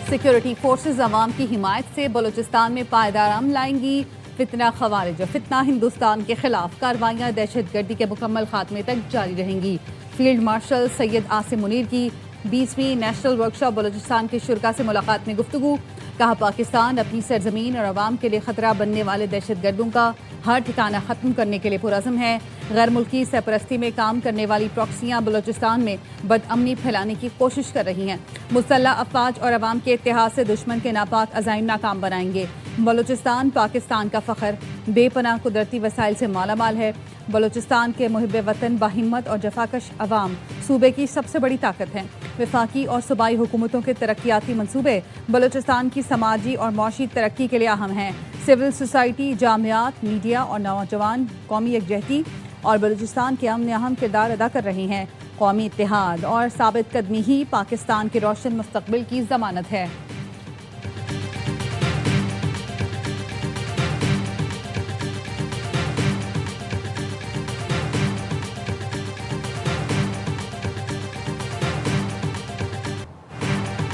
Security forces अवाम की हिमायत से बलूचिस्तान में पायदार अमन लाएंगी। फितना खवारिज फितना हिंदुस्तान के खिलाफ कार्रवाइयाँ दहशत गर्दी के मुकम्मल खात्मे तक जारी रहेंगी। फील्ड मार्शल सैयद आसिम मुनीर की 20वीं नेशनल वर्कशॉप बलूचिस्तान के शुरा से मुलाकात में गुफ्तगू। कहा, पाकिस्तान अपनी सरजमीन और अवाम के लिए खतरा बनने वाले दहशत गर्दों का हर ठिकाना ख़त्म करने के लिए पुरज़म है। गैर मुल्की सरपरस्ती में काम करने वाली प्रॉक्सियाँ बलूचिस्तान में बदअमनी फैलाने की कोशिश कर रही हैं। मुसल्लह अफवाज और अवाम के इत्तेहाद से दुश्मन के नापाक अज़ाइम नाकाम बनाएंगे। बलूचिस्तान पाकिस्तान का फ़ख्र, बेपनाह कुदरती वसाइल से मालामाल है। बलूचिस्तान के मुहिब वतन, बाहिम्मत और जफाकश अवाम सूबे की सबसे बड़ी ताकत हैं। वफाकी और सूबाई हुकूमतों के तरक्याती मंसूबे बलूचिस्तान की समाजी और मौशी तरक्की के लिए अहम हैं। सिविल सोसाइटी, जामियात, मीडिया और नौजवान कौमी यकजहती और बलूचिस्तान के अमन अहम किरदार अदा कर रहे हैं। कौमी इत्तेहाद और साबित कदमी ही पाकिस्तान के रोशन मुस्तकबिल की ज़मानत है।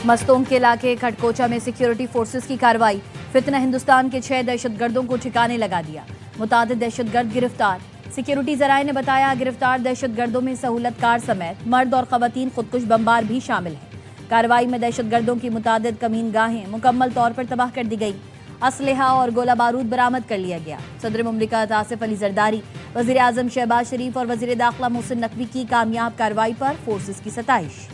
मस्तोंग के इलाके खटकोचा में सिक्योरिटी फोर्सेस की कार्रवाई। फितना हिंदुस्तान के 6 दहशतगर्दों को ठिकाने लगा दिया। मुतादिद दहशतगर्द गिरफ्तार। सिक्योरिटी ज़राए ने बताया, गिरफ्तार दहशतगर्दों में सहूलतकार समेत मर्द और ख़वातीन खुदकुश बमबार भी शामिल हैं। कार्रवाई में दहशतगर्दों की मुतादिद कमीनगाहें मुकम्मल तौर पर तबाह कर दी गई। असलहा और गोला बारूद बरामद कर लिया गया। सदर मुमलिकत आसिफ अली जरदारी, वज़ीर आज़म शहबाज शरीफ और वज़ीर दाखिला मोहसिन नकवी की कामयाब कार्रवाई पर फोर्सेस की सताइश।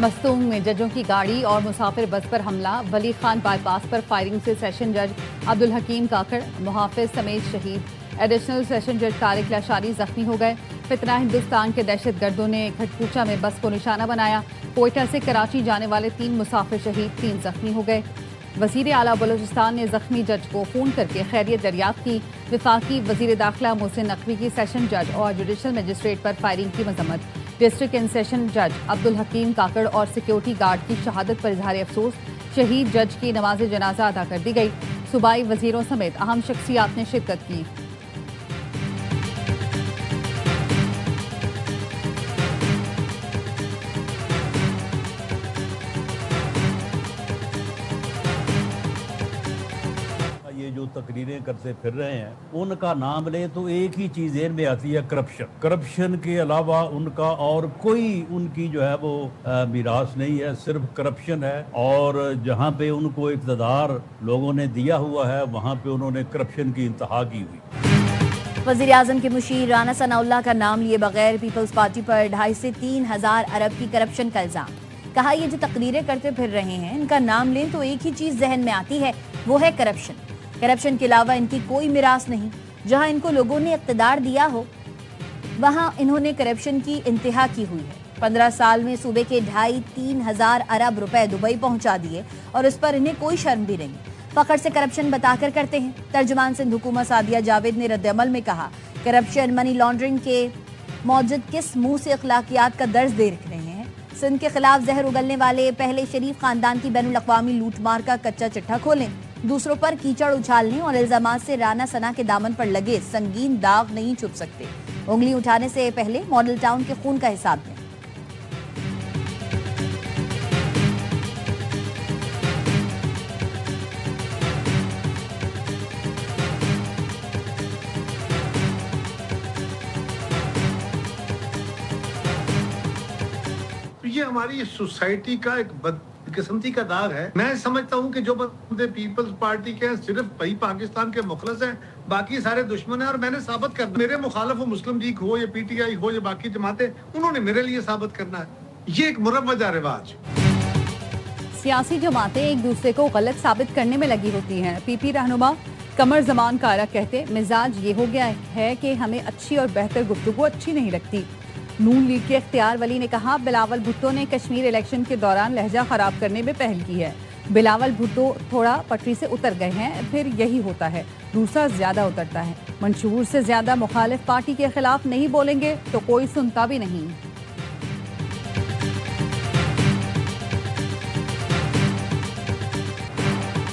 मस्तूंग में जजों की गाड़ी और मुसाफिर बस पर हमला। वली खान बाईपास पर फायरिंग से सेशन जज अब्दुल हकीम काकड़, मुहाफिज समेत शहीद। एडिशनल सेशन जज तारिक लाशारी जख्मी हो गए। फितना हिंदुस्तान के दहशत गर्दों ने खटपूचा में बस को निशाना बनाया। कोयटा से कराची जाने वाले 3 मुसाफिर शहीद, 3 जख्मी हो गए। वज़ीर आला बलूचिस्तान ने जख्मी जज को फ़ोन करके खैरियत दरियाफ्त की। वफाकी वज़ीर दाखिला मोहसिन नकवी की सेशन जज और जुडिशल मजिस्ट्रेट पर फायरिंग की मजम्मत। डिस्ट्रिक्ट एंड सेशन जज अब्दुल हकीम काकड़ और सिक्योरिटी गार्ड की शहादत पर इजहार अफसोस। शहीद जज की नमाज जनाजा अदा कर दी गई। सूबाई वज़ीरों समेत अहम शख्सियात ने शिरकत की। जो तकरीरें करते फिर रहे हैं उनका नाम ले तो एक ही चीज़ ज़हन में आती है, करप्शन। करप्शन के अलावा उनका और कोई उनकी जो है वो मीरास नहीं है, सिर्फ करप्शन है। और जहाँ पे उनको इक़्तिदार लोगों ने दिया हुआ है वहाँ पे उन्होंने करप्शन की इंतहा की हुई। वज़ीर आज़म के मुशीर राना सनाउल्लाह का नाम लिए बगैर पीपल्स पार्टी पर 2.5 से 3 हज़ार अरब की करप्शन का इल्ज़ाम। कहा, ये जो तकरीरें करते फिर रहे हैं इनका नाम लें तो एक ही चीज़ जहन में आती है, वो है करप्शन। करप्शन के अलावा इनकी कोई मिरास नहीं। जहां इनको लोगों ने इक़्तिदार दिया हो वहां इन्होंने करप्शन की इंतहा की हुई है। 15 साल में सूबे के 2.5-3 हज़ार अरब रुपए दुबई पहुंचा दिए और इस पर इन्हें कोई शर्म भी नहीं। फखर से करप्शन बताकर करते हैं। तर्जुमान सिंध हुकूमत सादिया जावेद ने रद्द-ए-अमल में कहा, करप्शन, मनी लॉन्ड्रिंग के मौजूद किस मुंह से अखलाकियात का दर्ज दे रहे हैं। सिंध के खिलाफ जहर उगलने वाले पहले शरीफ खानदान की बैनुल-अक़वामी लूटमार का कच्चा चिट्ठा खोलें। दूसरों पर कीचड़ उछालने और इल्जामात से राना सना के दामन पर लगे संगीन दाग नहीं छुप सकते। उंगली उठाने से पहले मॉडल टाउन के खून का हिसाब दें। ये हमारी सोसाइटी का एक बदकिस्मती का दाग है। मैं समझता हूँ कि जो बंदे पीपल्स पार्टी के हैं सिर्फ वही पाकिस्तान के मुखलस हैं, बाकी सारे दुश्मन हैं। और मैंने साबित करना, मेरे मुखालिफ हो, मुस्लिम लीग हो या PTI हो या बाकी जमातें, उन्होंने मेरे लिए साबित करना है। ये एक मुरव्वजा रिवाज। सियासी जमातें एक दूसरे को गलत साबित करने में लगी होती हैं। PP रहनुमा कमर जमान कारा कहते, मिजाज ये हो गया है कि हमें अच्छी और बेहतर गुफ्तगू अच्छी नहीं लगती। नून लीग के इख्तियार वली ने कहा, बिलावल भुट्टो ने कश्मीर इलेक्शन के दौरान लहजा खराब करने में पहल की है। बिलावल भुट्टो थोड़ा पटरी से उतर गए हैं, फिर यही होता है, दूसरा ज्यादा उतरता है। मंशूर से ज्यादा मुखालिफ पार्टी के खिलाफ नहीं बोलेंगे तो कोई सुनता भी नहीं।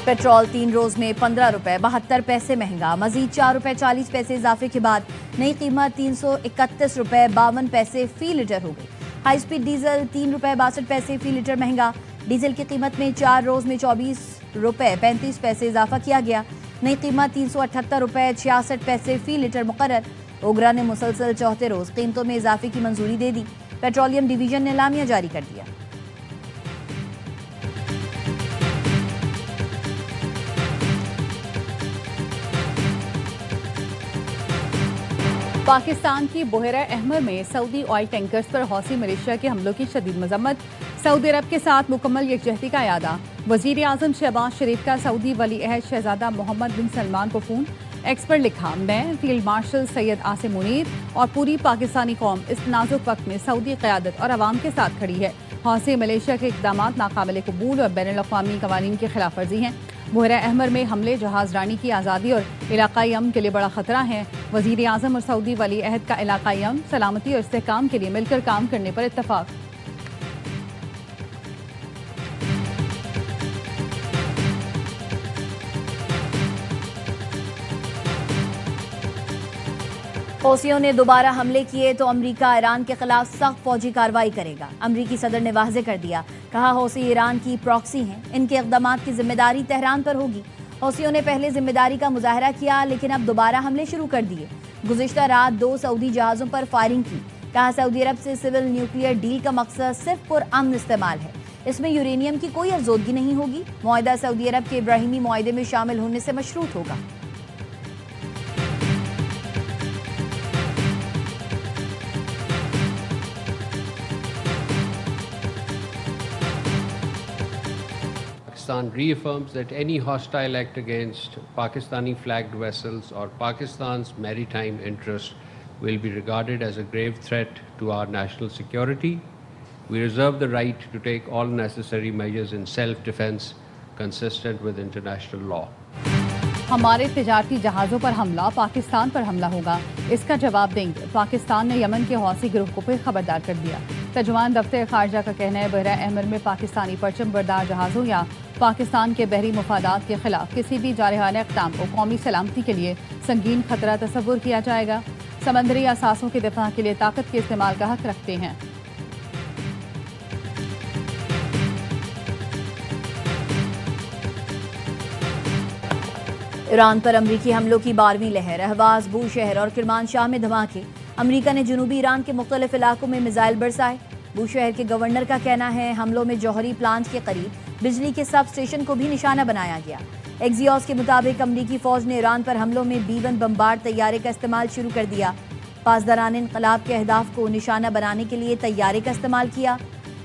पेट्रोल 3 रोज में 15 रुपए 72 पैसे महंगा, मजीद 4 रुपए 40 पैसे इजाफे के बाद नई कीमत 331 रुपए 52 पैसे फी लीटर हो गई। हाई स्पीड डीजल 3 रुपए 62 पैसे फी लीटर महंगा, डीजल की कीमत में 4 रोज में 24 रुपए 35 पैसे इजाफा किया गया। नई कीमत 378 रुपए 66 पैसे फी लीटर मुकर्रर। ओगरा ने मुसलसल चौथे रोज कीमतों में इजाफे की मंजूरी दे दी। पेट्रोलियम डिवीजन ने एलामिया जारी कर दिया। पाकिस्तान की बुहरा अहमर में सऊदी ऑयल टैंकर्स पर हौसी मलेशिया के हमलों की शदीद मजम्मत, सऊदी अरब के साथ मुकम्मल यकजहती का यादा। वजीर आजम शहबाज शरीफ का सऊदी वली अहद शहजादा मोहम्मद बिन सलमान को फोन। एक्स पर लिखा, मैं फील्ड मार्शल सैयद आसिम मुनीर और पूरी पाकिस्तानी कौम इस नाजुक वक्त में सऊदी क़यादत और अवाम के साथ खड़ी है। हौसी मलेशिया के इक़दाम नाकाबिल कबूल और बैनुल अक़वामी क़वानीन की खिलाफ वर्जी हैं। बुहरा अहमर में हमले जहाज रानी की आज़ादी और इलाकाई अमन के लिए बड़ा खतरा है। वज़ीर आज़म और सऊदी वली अहद का इलाकाई अमन, सलामती और इस्तेहकाम के लिए मिलकर काम करने पर इत्तफाक। हौसियों ने दोबारा हमले किए तो अमरीका ईरान के खिलाफ सख्त फौजी कार्रवाई करेगा। अमरीकी सदर ने वाज़ेह कर दिया, कहा हौसी ईरान की प्रॉक्सी हैं, इनके इक़दामात की जिम्मेदारी तेहरान पर होगी। हौसियों ने पहले जिम्मेदारी का मुजाहरा किया लेकिन अब दोबारा हमले शुरू कर दिए। गुज़िश्ता रात 2 सऊदी जहाज़ों पर फायरिंग की। कहा सऊदी अरब से सिविल न्यूक्लियर डील का मकसद सिर्फ पुरअमन इस्तेमाल है, इसमें यूरेनियम की कोई अफजोदगी नहीं होगी। मुआहिदा सऊदी अरब के इब्राहिमी मुआहिदे में शामिल होने से मशरूत होगा। Pakistan reaffirms that any hostile act against Pakistani flagged vessels or Pakistan's maritime interest will be regarded as a grave threat to our national security. We reserve the right to take all necessary measures in self-defense consistent with international law. हमारे तिजारती जहाज़ों पर हमला, पाकिस्तान पर हमला होगा, इसका जवाब देंगे। पाकिस्तान ने यमन के हौसी ग्रुप को फिर खबरदार कर दिया। तर्जुमान दफ्तर खारजा का कहना है, बहरा अहमर में पाकिस्तानी परचम बरदार जहाज़ों या पाकिस्तान के बहरी मुफादात के खिलाफ किसी भी जारहाना इक़दाम को कौमी सलामती के लिए संगीन खतरा तस्वुर किया जाएगा। समंदरी असासों के दिफा के लिए ताकत के इस्तेमाल का हक रखते हैं। ईरान पर अमरीकी हमलों की 12वीं लहर, अहवाज, बूशहर और किरमानशाह में धमाके। अमरीका ने जनूबी ईरान के मुख्तलिफ इलाकों में मिसाइल बरसाए। बूशहर के गवर्नर का कहना है हमलों में जौहरी प्लांट के करीब बिजली के सब स्टेशन को भी निशाना बनाया गया। एक्सियोस के मुताबिक अमरीकी फौज ने ईरान पर हमलों में B-1 बमबार तैयारे का इस्तेमाल शुरू कर दिया। पासदारान इनकलाब के अहदाफ को निशाना बनाने के लिए तैयारे का इस्तेमाल किया।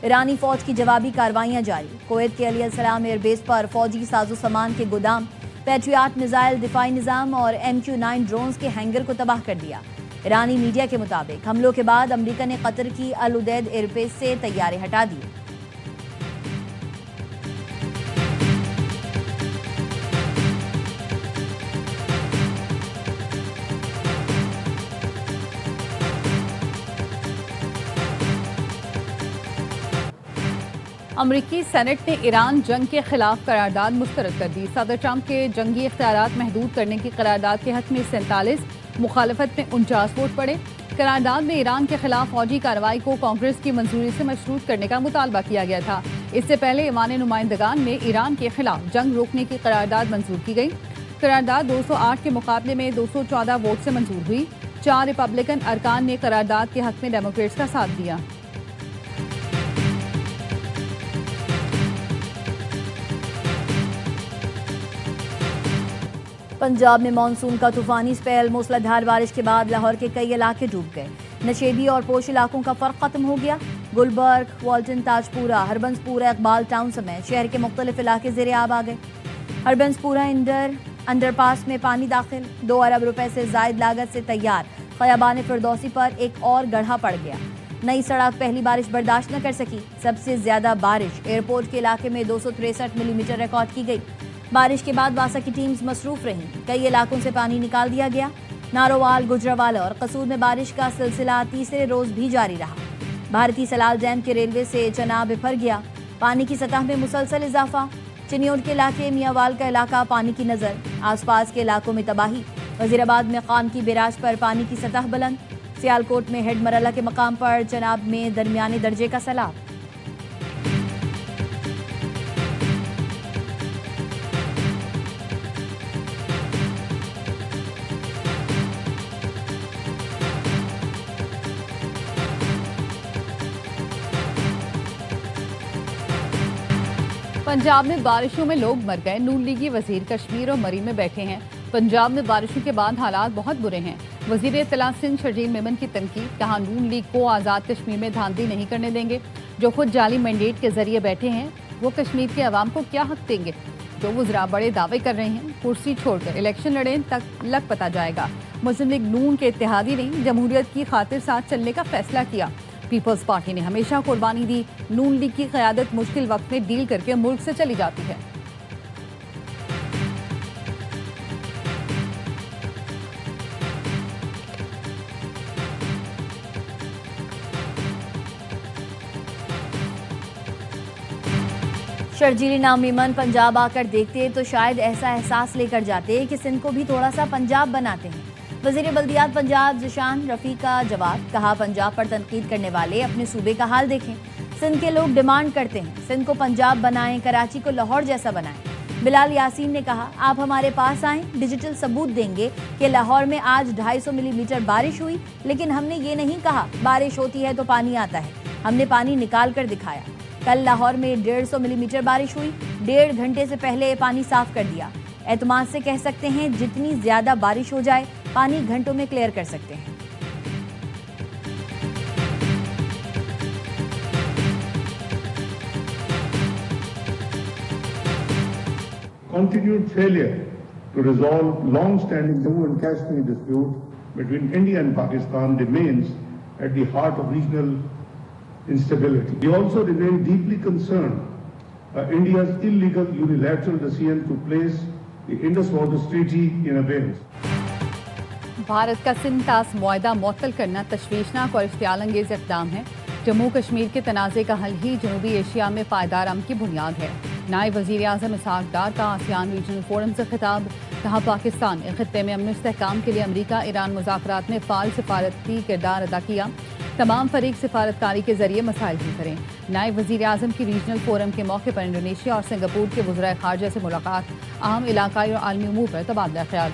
ईरानी फौज की जवाबी कार्रवाइयाँ जारी। कुवैत के अली अलसलाम एयरबेस पर फौजी साजो सामान के गोदाम, पैट्रियट मिसाइल दिफाई निज़ाम और MQ-9 ड्रोन्स के हैंगर को तबाह कर दिया। ईरानी मीडिया के मुताबिक हमलों के बाद अमरीका ने कतर की अल उदैद एयरबेस से तैयारे हटा दिए। अमरीकी सेनेट ने ईरान जंग के खिलाफ करारदाद मुस्तरद कर दी। सदर ट्रंप के जंगी इख्तियारात महदूद करने की करारदाद के हक में 47, मुखालफत में 49 वोट पड़े। करारदाद में ईरान के खिलाफ फौजी कार्रवाई को कांग्रेस की मंजूरी से मशरूत करने का मुतालबा किया गया था। इससे पहले ईवान नुमाइंदगान में ईरान के खिलाफ जंग रोकने की करारदाद मंजूर की गई। करारदाद 208 के मुकाबले में 214 वोट से मंजूर हुई। 4 रिपब्लिकन अरकान ने करारदाद के हक में डेमोक्रेट्स का साथ दिया। पंजाब में मानसून का तूफानी स्पेल, मूसलाधार बारिश के बाद लाहौर के कई इलाके डूब गए। नशेबी और पोश इलाकों का फर्क खत्म हो गया। गुलबर्ग, वाल्टन, ताजपुरा, हरबंसपुरा, इकबाल टाउन समेत शहर के मुख्तलिफ इलाके ज़ेरे आब आ गए। हरबंसपुरा अंडरपास में पानी दाखिल। 2 अरब रुपए से जायद लागत से तैयार खयाबान फिरदौसी पर एक और गड्ढा पड़ गया। नई सड़क पहली बारिश बर्दाश्त न कर सकी। सबसे ज्यादा बारिश एयरपोर्ट के इलाके में 263 मिलीमीटर रिकॉर्ड की गई। बारिश के बाद वासा की टीम्स मसरूफ रहीं। कई इलाकों से पानी निकाल दिया गया। नारोवाल, गुजरावाला और कसूर में बारिश का सिलसिला तीसरे रोज भी जारी रहा। भारतीय सलाल डैम के रेलवे से चनाब बिफर गया। पानी की सतह में मुसलसल इजाफा। چنیوٹ کے علاقے میاوال کا علاقہ پانی کی نظر، آس پاس کے علاقوں میں تباہی۔ وزیر آباد میں خان کی بیراج پر پانی کی سطح بلند، سیالکوٹ میں ہیڈ مرحلہ کے مقام پر چناب میں درمیانے درجے کا سیلاب۔ پنجاب میں بارشوں میں لوگ مر گئے، نون لیگی وزیر کشمیر اور مری میں بیٹھے ہیں۔ پنجاب میں بارشوں کے بعد حالات بہت برے ہیں۔ وزیر اطلاع سندھ شرجیل میمن کی تنقید، کہا نون لیگ کو آزاد کشمیر میں دھاندلی نہیں کرنے دیں گے۔ جو خود جعلی مینڈیٹ کے ذریعے بیٹھے ہیں وہ کشمیر کے عوام کو کیا حق دیں گے؟ جو وزراء بڑے دعوے کر رہے ہیں کرسی چھوڑ کر الیکشن لڑیں تک لگ پتا جائے گا۔ مسلم لیگ نون کے اتحادی نے جمہوریت کی خاطر ساتھ چلنے کا فیصلہ کیا۔ پیپلز پارٹی نے ہمیشہ قربانی دی، نون لیگ کی قیادت مشکل وقت میں ڈیل کر کے ملک سے چلی جاتی ہے۔ شرجیل نام میمن پنجاب آ کر دیکھتے تو شاید ایسا احساس لے کر جاتے کہ سندھ کو بھی تھوڑا سا پنجاب بناتے ہیں۔ وزیر بلدیات پنجاب ذیشان رفیع کا جواب، کہا پنجاب پر تنقید کرنے والے اپنے صوبے کا حال دیکھیں۔ سندھ کے لوگ ڈیمانڈ کرتے ہیں سندھ کو پنجاب بنائیں، کراچی کو لاہور جیسا بنائیں۔ بلال یاسین نے کہا آپ ہمارے پاس آئیں، ڈیجیٹل ثبوت دیں گے کہ لاہور میں آج 250 ملی میٹر بارش ہوئی، لیکن ہم نے یہ نہیں کہا بارش ہوتی ہے تو پانی آتا ہے، ہم نے پانی نکال کر دکھایا۔ کل لاہور میں 150 ملی میٹر بارش ہوئی، 1.5 گھنٹے سے پہلے پانی صاف کر دیا۔ اعتماد سے کہہ سکتے ہیں جتنی زیادہ بارش ہو جائے پانی گھنٹوں میں کلیئر کر سکتے ہیں۔ Continued failure to resolve long-standing Jammu and Kashmir dispute between India and Pakistan remains at the heart of regional instability. We also remain deeply concerned India's illegal unilateral decision to place the Indus Waters Treaty in abeyance. Bharat کا سندھ طاس معاہدہ معطل کرنا تشویشناک اور اشتعال انگیز اقدام ہے۔ جموں کشمیر کے تنازع کا حل ہی جنوبی ایشیا میں پائیدار امن کی بنیاد ہے۔ نائب وزیر اعظم اسحاق ڈار کا آسیان ریجنل فورم سے خطاب، کہا پاکستان نے خطے میں امن و استحکام کے لیے امریکہ ایران مذاکرات میں فعال سفارتی کردار ادا کیا، تمام فریق سفارتکاری کے ذریعے مسائل حل کریں۔ نائب وزیر اعظم کی ریجنل فورم کے موقع پر انڈونیشیا اور سنگاپور کے وزرائے خارجہ سے ملاقات، اہم علاقائی اور عالمی امور پر تبادلہ خیال۔